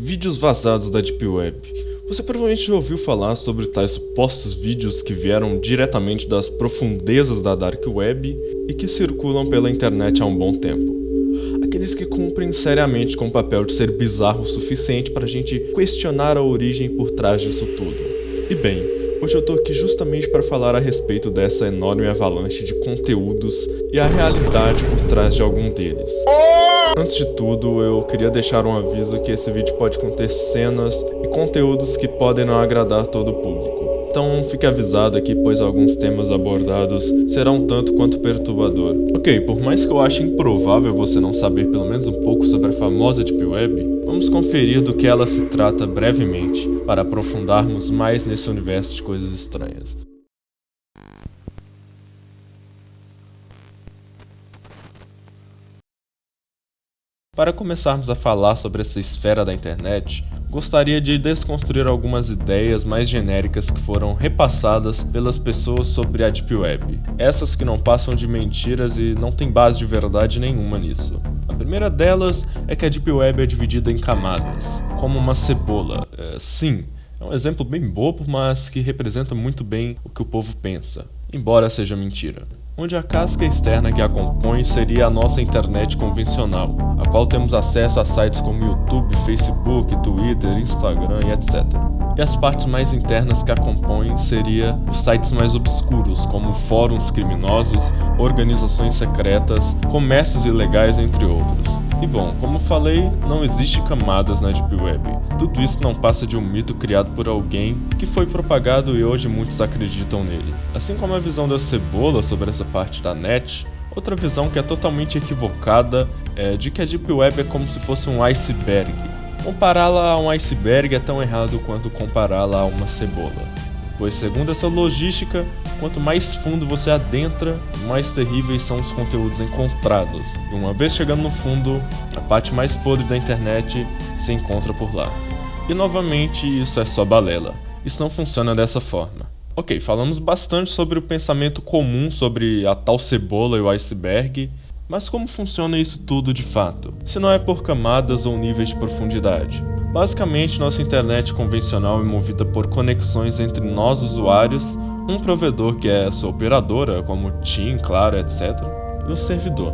Vídeos vazados da Deep Web. Você provavelmente já ouviu falar sobre tais supostos vídeos que vieram diretamente das profundezas da Dark Web e que circulam pela internet há um bom tempo. Aqueles que cumprem seriamente com o papel de ser bizarro o suficiente para a gente questionar a origem por trás disso tudo. E bem, hoje eu tô aqui justamente para falar a respeito dessa enorme avalanche de conteúdos e a realidade por trás de algum deles. Antes de tudo, eu queria deixar um aviso que esse vídeo pode conter cenas e conteúdos que podem não agradar todo o público. Então fique avisado aqui, pois alguns temas abordados serão um tanto quanto perturbador. Ok, por mais que eu ache improvável você não saber pelo menos um pouco sobre a famosa Deep Web, vamos conferir do que ela se trata brevemente, para aprofundarmos mais nesse universo de coisas estranhas. Para começarmos a falar sobre essa esfera da internet, gostaria de desconstruir algumas ideias mais genéricas que foram repassadas pelas pessoas sobre a Deep Web. Essas que não passam de mentiras e não tem base de verdade nenhuma nisso. A primeira delas é que a Deep Web é dividida em camadas, como uma cebola. Sim, é um exemplo bem bobo, mas que representa muito bem o que o povo pensa, embora seja mentira. Onde a casca externa que a compõe seria a nossa internet convencional, a qual temos acesso a sites como YouTube, Facebook, Twitter, Instagram e etc. E as partes mais internas que a compõem seriam os sites mais obscuros, como fóruns criminosos, organizações secretas, comércios ilegais, entre outros. E bom, como falei, não existe camadas na Deep Web. Tudo isso não passa de um mito criado por alguém que foi propagado e hoje muitos acreditam nele. Assim como a visão da cebola sobre essa parte da net, outra visão que é totalmente equivocada é de que a Deep Web é como se fosse um iceberg. Compará-la a um iceberg é tão errado quanto compará-la a uma cebola. Pois segundo essa logística, quanto mais fundo você adentra, mais terríveis são os conteúdos encontrados. E uma vez chegando no fundo, a parte mais podre da internet se encontra por lá. E novamente, isso é só balela. Isso não funciona dessa forma. Ok, falamos bastante sobre o pensamento comum sobre a tal cebola e o iceberg, mas como funciona isso tudo de fato? Se não é por camadas ou níveis de profundidade. Basicamente, nossa internet convencional é movida por conexões entre nós usuários, um provedor que é sua operadora, como TIM, Claro, etc., e o servidor.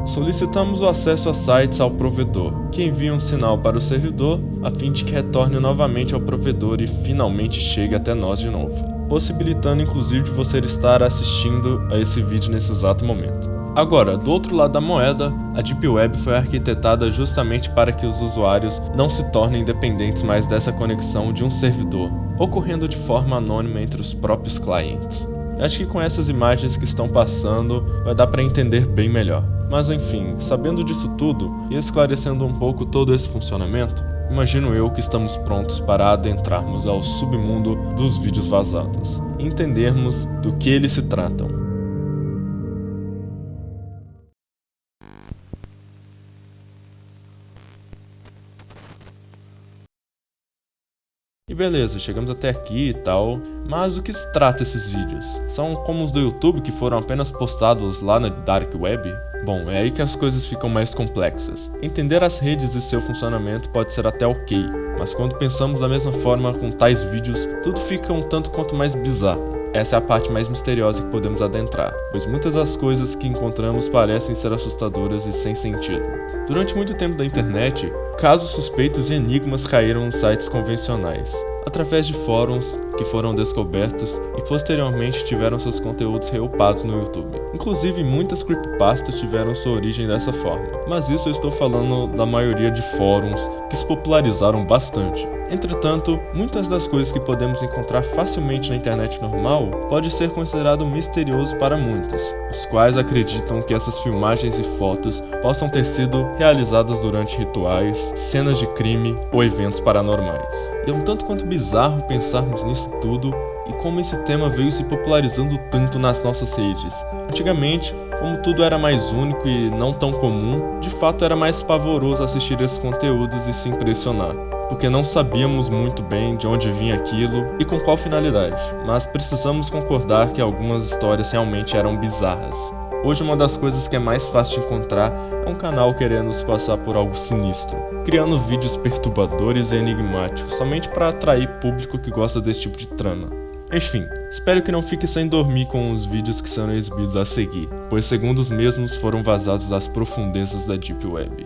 Solicitamos o acesso a sites ao provedor, que envia um sinal para o servidor a fim de que retorne novamente ao provedor e finalmente chegue até nós de novo, possibilitando inclusive de você estar assistindo a esse vídeo nesse exato momento. Agora, do outro lado da moeda, a Deep Web foi arquitetada justamente para que os usuários não se tornem dependentes mais dessa conexão de um servidor, ocorrendo de forma anônima entre os próprios clientes. Acho que com essas imagens que estão passando, vai dar para entender bem melhor. Mas enfim, sabendo disso tudo e esclarecendo um pouco todo esse funcionamento, imagino eu que estamos prontos para adentrarmos ao submundo dos vídeos vazados e entendermos do que eles se tratam. E beleza, chegamos até aqui e tal, mas do que se trata esses vídeos? São como os do YouTube que foram apenas postados lá na Dark Web? Bom, é aí que as coisas ficam mais complexas. Entender as redes e seu funcionamento pode ser até ok, mas quando pensamos da mesma forma com tais vídeos, tudo fica um tanto quanto mais bizarro. Essa é a parte mais misteriosa que podemos adentrar, pois muitas das coisas que encontramos parecem ser assustadoras e sem sentido. Durante muito tempo da internet, casos suspeitos e enigmas caíram nos sites convencionais, através de fóruns, que foram descobertos e posteriormente tiveram seus conteúdos reupados no YouTube. Inclusive, muitas creepypastas tiveram sua origem dessa forma, mas isso eu estou falando da maioria de fóruns que se popularizaram bastante. Entretanto, muitas das coisas que podemos encontrar facilmente na internet normal pode ser considerado misterioso para muitos, os quais acreditam que essas filmagens e fotos possam ter sido realizadas durante rituais, cenas de crime ou eventos paranormais. E é um tanto quanto bizarro pensarmos nisso tudo e como esse tema veio se popularizando tanto nas nossas redes. Antigamente, como tudo era mais único e não tão comum, de fato era mais pavoroso assistir esses conteúdos e se impressionar, porque não sabíamos muito bem de onde vinha aquilo e com qual finalidade, mas precisamos concordar que algumas histórias realmente eram bizarras. Hoje uma das coisas que é mais fácil de encontrar é um canal querendo se passar por algo sinistro, criando vídeos perturbadores e enigmáticos, somente para atrair público que gosta desse tipo de trama. Enfim, espero que não fique sem dormir com os vídeos que serão exibidos a seguir, pois segundo os mesmos foram vazados das profundezas da Deep Web.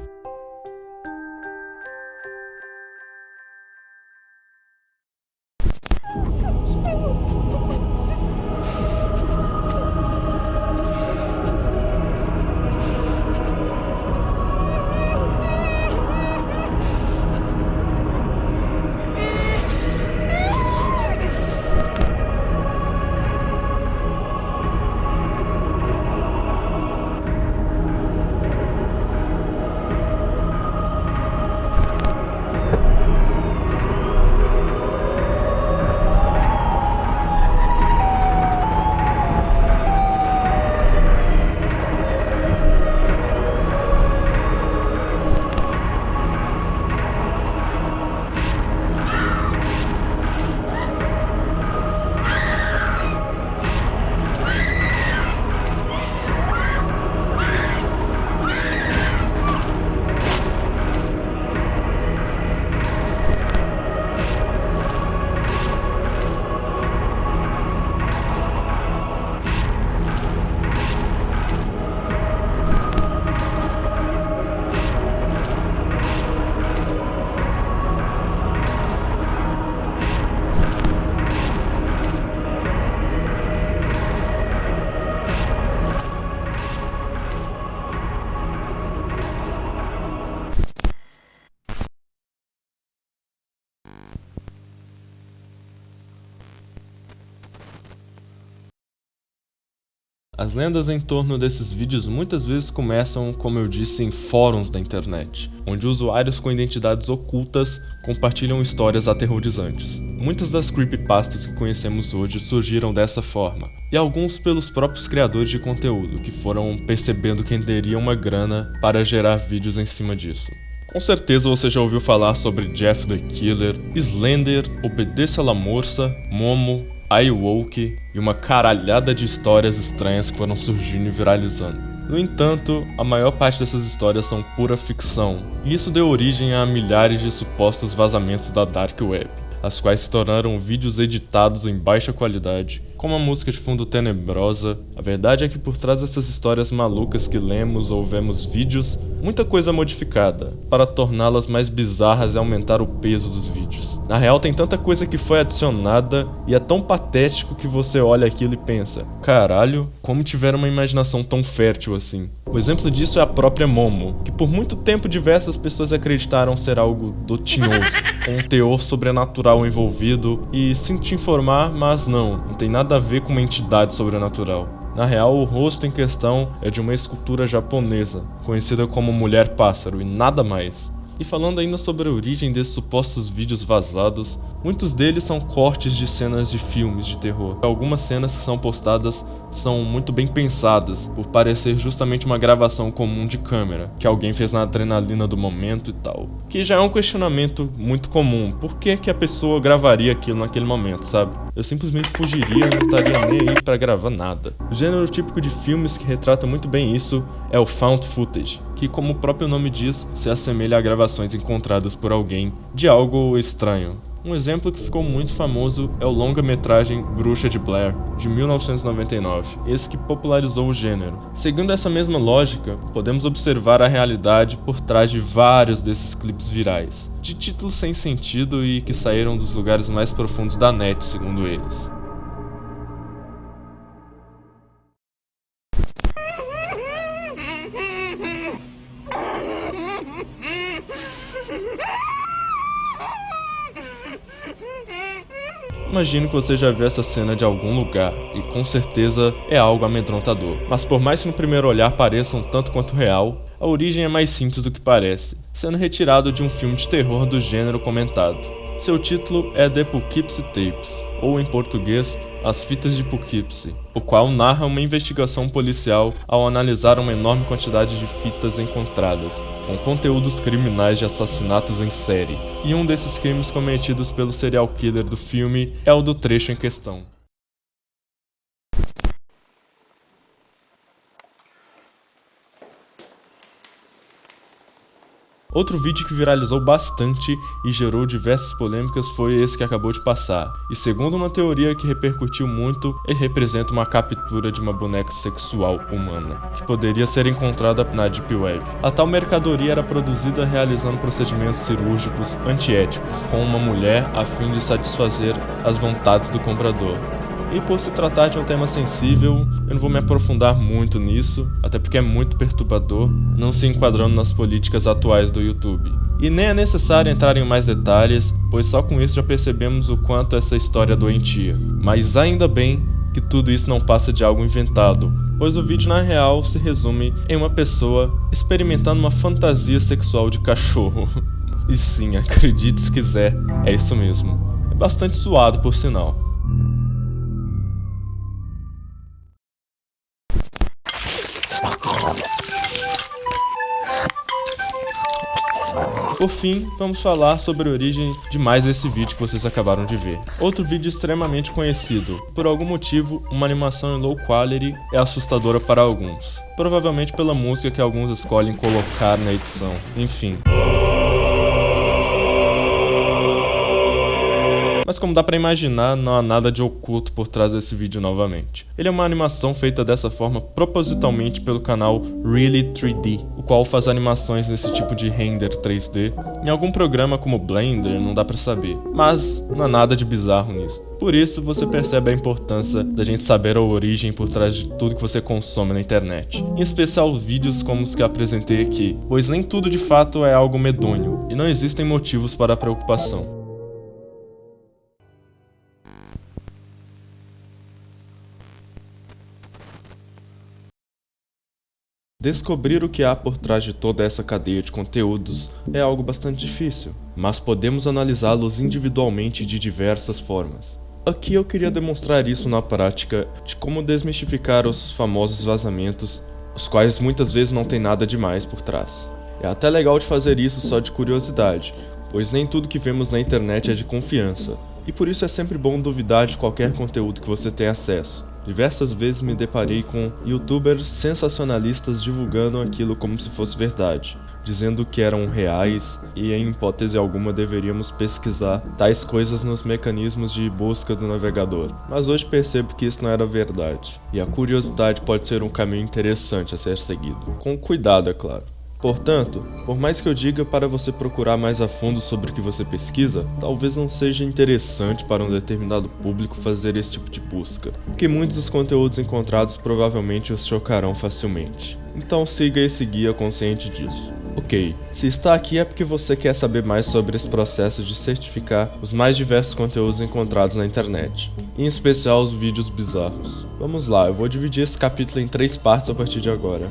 As lendas em torno desses vídeos muitas vezes começam, como eu disse, em fóruns da internet, onde usuários com identidades ocultas compartilham histórias aterrorizantes. Muitas das creepypastas que conhecemos hoje surgiram dessa forma, e alguns pelos próprios criadores de conteúdo, que foram percebendo que renderiam uma grana para gerar vídeos em cima disso. Com certeza você já ouviu falar sobre Jeff the Killer, Slender, Obedeça la Morsa, Momo, iWoke e uma caralhada de histórias estranhas que foram surgindo e viralizando. No entanto, a maior parte dessas histórias são pura ficção, e isso deu origem a milhares de supostos vazamentos da Dark Web, as quais se tornaram vídeos editados em baixa qualidade, com uma música de fundo tenebrosa. A verdade é que por trás dessas histórias malucas que lemos ou vemos vídeos, muita coisa modificada, para torná-las mais bizarras e aumentar o peso dos vídeos. Na real, tem tanta coisa que foi adicionada e é tão patético que você olha aquilo e pensa: caralho, como tiveram uma imaginação tão fértil assim. O exemplo disso é a própria Momo, que por muito tempo diversas pessoas acreditaram ser algo dotinhoso, com um teor sobrenatural envolvido, e sinto te informar, mas não tem nada a ver com uma entidade sobrenatural. Na real, o rosto em questão é de uma escultura japonesa, conhecida como Mulher Pássaro, e nada mais. E falando ainda sobre a origem desses supostos vídeos vazados, muitos deles são cortes de cenas de filmes de terror. Algumas cenas que são postadas são muito bem pensadas, por parecer justamente uma gravação comum de câmera, que alguém fez na adrenalina do momento e tal. Que já é um questionamento muito comum: por que a pessoa gravaria aquilo naquele momento, sabe? Eu simplesmente fugiria e não estaria nem aí pra gravar nada. O gênero típico de filmes que retrata muito bem isso é o found footage, que, como o próprio nome diz, se assemelha a gravações encontradas por alguém de algo estranho. Um exemplo que ficou muito famoso é o longa-metragem Bruxa de Blair, de 1999, esse que popularizou o gênero. Seguindo essa mesma lógica, podemos observar a realidade por trás de vários desses clipes virais, de títulos sem sentido e que saíram dos lugares mais profundos da net, segundo eles. Imagino que você já viu essa cena de algum lugar, e com certeza é algo amedrontador. Mas por mais que no primeiro olhar pareça um tanto quanto real, a origem é mais simples do que parece, sendo retirado de um filme de terror do gênero comentado. Seu título é The Poughkeepsie Tapes, ou em português, As Fitas de Poughkeepsie, o qual narra uma investigação policial ao analisar uma enorme quantidade de fitas encontradas, com conteúdos criminais de assassinatos em série. E um desses crimes cometidos pelo serial killer do filme é o do trecho em questão. Outro vídeo que viralizou bastante e gerou diversas polêmicas foi esse que acabou de passar, e segundo uma teoria que repercutiu muito, ele representa uma captura de uma boneca sexual humana, que poderia ser encontrada na Deep Web. A tal mercadoria era produzida realizando procedimentos cirúrgicos antiéticos, com uma mulher a fim de satisfazer as vontades do comprador. E por se tratar de um tema sensível, eu não vou me aprofundar muito nisso, até porque é muito perturbador, não se enquadrando nas políticas atuais do YouTube. E nem é necessário entrar em mais detalhes, pois só com isso já percebemos o quanto essa história é doentia. Mas ainda bem que tudo isso não passa de algo inventado, pois o vídeo na real se resume em uma pessoa experimentando uma fantasia sexual de cachorro. E sim, acredite se quiser, é isso mesmo. É bastante suado por sinal. Por fim, vamos falar sobre a origem de mais esse vídeo que vocês acabaram de ver. Outro vídeo extremamente conhecido. Por algum motivo, uma animação em low quality é assustadora para alguns. Provavelmente pela música que alguns escolhem colocar na edição. Enfim. Mas como dá pra imaginar, não há nada de oculto por trás desse vídeo novamente. Ele é uma animação feita dessa forma propositalmente pelo canal Really 3D, o qual faz animações nesse tipo de render 3D. Em algum programa como Blender não dá pra saber, mas não há nada de bizarro nisso. Por isso você percebe a importância da gente saber a origem por trás de tudo que você consome na internet. Em especial vídeos como os que apresentei aqui, pois nem tudo de fato é algo medonho, e não existem motivos para a preocupação. Descobrir o que há por trás de toda essa cadeia de conteúdos é algo bastante difícil, mas podemos analisá-los individualmente de diversas formas. Aqui eu queria demonstrar isso na prática de como desmistificar os famosos vazamentos, os quais muitas vezes não tem nada demais por trás. É até legal de fazer isso só de curiosidade, pois nem tudo que vemos na internet é de confiança, e por isso é sempre bom duvidar de qualquer conteúdo que você tem acesso. Diversas vezes me deparei com youtubers sensacionalistas divulgando aquilo como se fosse verdade, dizendo que eram reais e em hipótese alguma deveríamos pesquisar tais coisas nos mecanismos de busca do navegador. Mas hoje percebo que isso não era verdade, e a curiosidade pode ser um caminho interessante a ser seguido. Com cuidado, é claro. Portanto, por mais que eu diga para você procurar mais a fundo sobre o que você pesquisa, talvez não seja interessante para um determinado público fazer esse tipo de busca, porque muitos dos conteúdos encontrados provavelmente os chocarão facilmente. Então siga esse guia consciente disso. Ok, se está aqui é porque você quer saber mais sobre esse processo de certificar os mais diversos conteúdos encontrados na internet, em especial os vídeos bizarros. Vamos lá, eu vou dividir esse capítulo em 3 partes a partir de agora.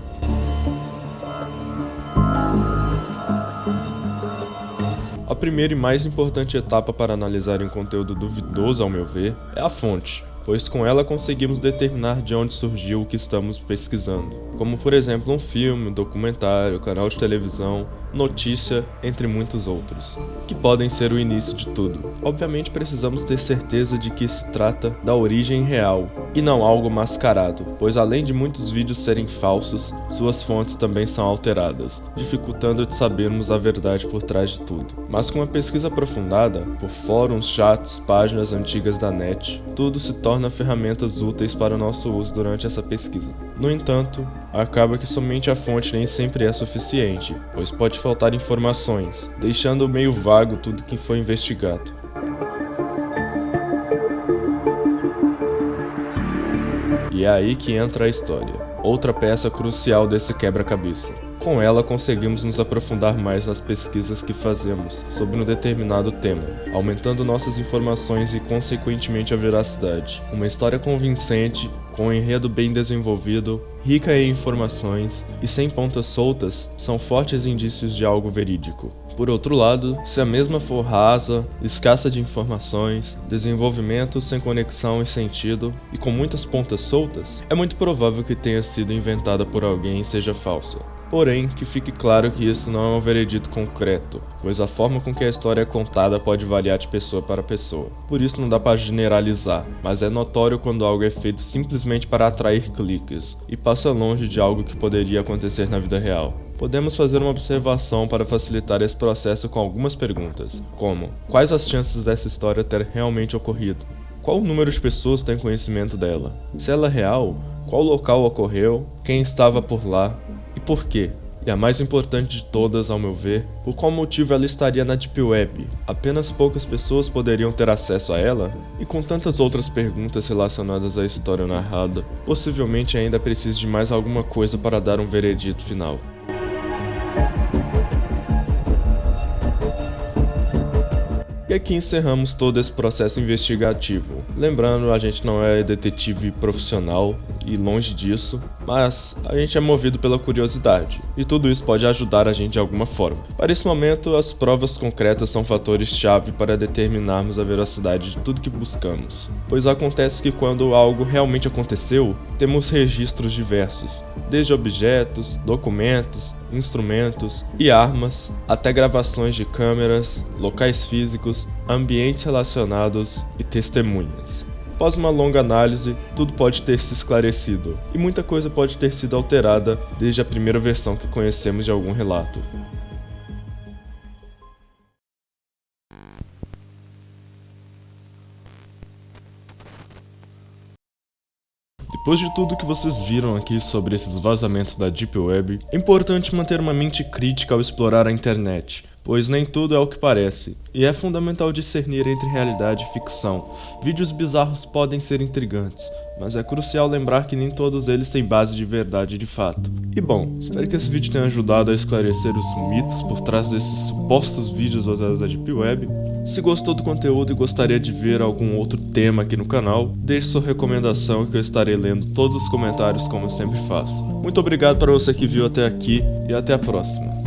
A primeira e mais importante etapa para analisar um conteúdo duvidoso, ao meu ver, é a fonte, pois com ela conseguimos determinar de onde surgiu o que estamos pesquisando, como por exemplo um filme, um documentário, canal de televisão, notícia, entre muitos outros, que podem ser o início de tudo. Obviamente precisamos ter certeza de que se trata da origem real e não algo mascarado, pois além de muitos vídeos serem falsos, suas fontes também são alteradas, dificultando de sabermos a verdade por trás de tudo. Mas com uma pesquisa aprofundada, por fóruns, chats, páginas antigas da net, tudo se torna ferramentas úteis para o nosso uso durante essa pesquisa. No entanto, acaba que somente a fonte nem sempre é suficiente, pois pode faltar informações, deixando meio vago tudo que foi investigado. E é aí que entra a história, outra peça crucial desse quebra-cabeça. Com ela conseguimos nos aprofundar mais nas pesquisas que fazemos sobre um determinado tema, aumentando nossas informações e consequentemente a veracidade. Uma história convincente, com um enredo bem desenvolvido, rica em informações e sem pontas soltas, são fortes indícios de algo verídico. Por outro lado, se a mesma for rasa, escassa de informações, desenvolvimento sem conexão e sentido, e com muitas pontas soltas, é muito provável que tenha sido inventada por alguém e seja falsa. Porém, que fique claro que isso não é um veredito concreto, pois a forma com que a história é contada pode variar de pessoa para pessoa. Por isso não dá para generalizar, mas é notório quando algo é feito simplesmente para atrair cliques, e passa longe de algo que poderia acontecer na vida real. Podemos fazer uma observação para facilitar esse processo com algumas perguntas, como: quais as chances dessa história ter realmente ocorrido? Qual o número de pessoas tem conhecimento dela? Se ela é real, qual local ocorreu? Quem estava por lá? E por quê? E a mais importante de todas, ao meu ver, por qual motivo ela estaria na Deep Web? Apenas poucas pessoas poderiam ter acesso a ela? E com tantas outras perguntas relacionadas à história narrada, possivelmente ainda precise de mais alguma coisa para dar um veredito final. E aqui encerramos todo esse processo investigativo. Lembrando, a gente não é detetive profissional e longe disso, mas a gente é movido pela curiosidade, e tudo isso pode ajudar a gente de alguma forma. Para esse momento, as provas concretas são fatores-chave para determinarmos a veracidade de tudo que buscamos, pois acontece que quando algo realmente aconteceu, temos registros diversos, desde objetos, documentos, instrumentos e armas, até gravações de câmeras, locais físicos, ambientes relacionados e testemunhas. Após uma longa análise, tudo pode ter se esclarecido, e muita coisa pode ter sido alterada desde a primeira versão que conhecemos de algum relato. Depois de tudo que vocês viram aqui sobre esses vazamentos da Deep Web, é importante manter uma mente crítica ao explorar a internet, pois nem tudo é o que parece, e é fundamental discernir entre realidade e ficção. Vídeos bizarros podem ser intrigantes, mas é crucial lembrar que nem todos eles têm base de verdade de fato. E bom, espero que esse vídeo tenha ajudado a esclarecer os mitos por trás desses supostos vídeos vazados da Deep Web. Se gostou do conteúdo e gostaria de ver algum outro tema aqui no canal, deixe sua recomendação que eu estarei lendo todos os comentários como eu sempre faço. Muito obrigado para você que viu até aqui e até a próxima.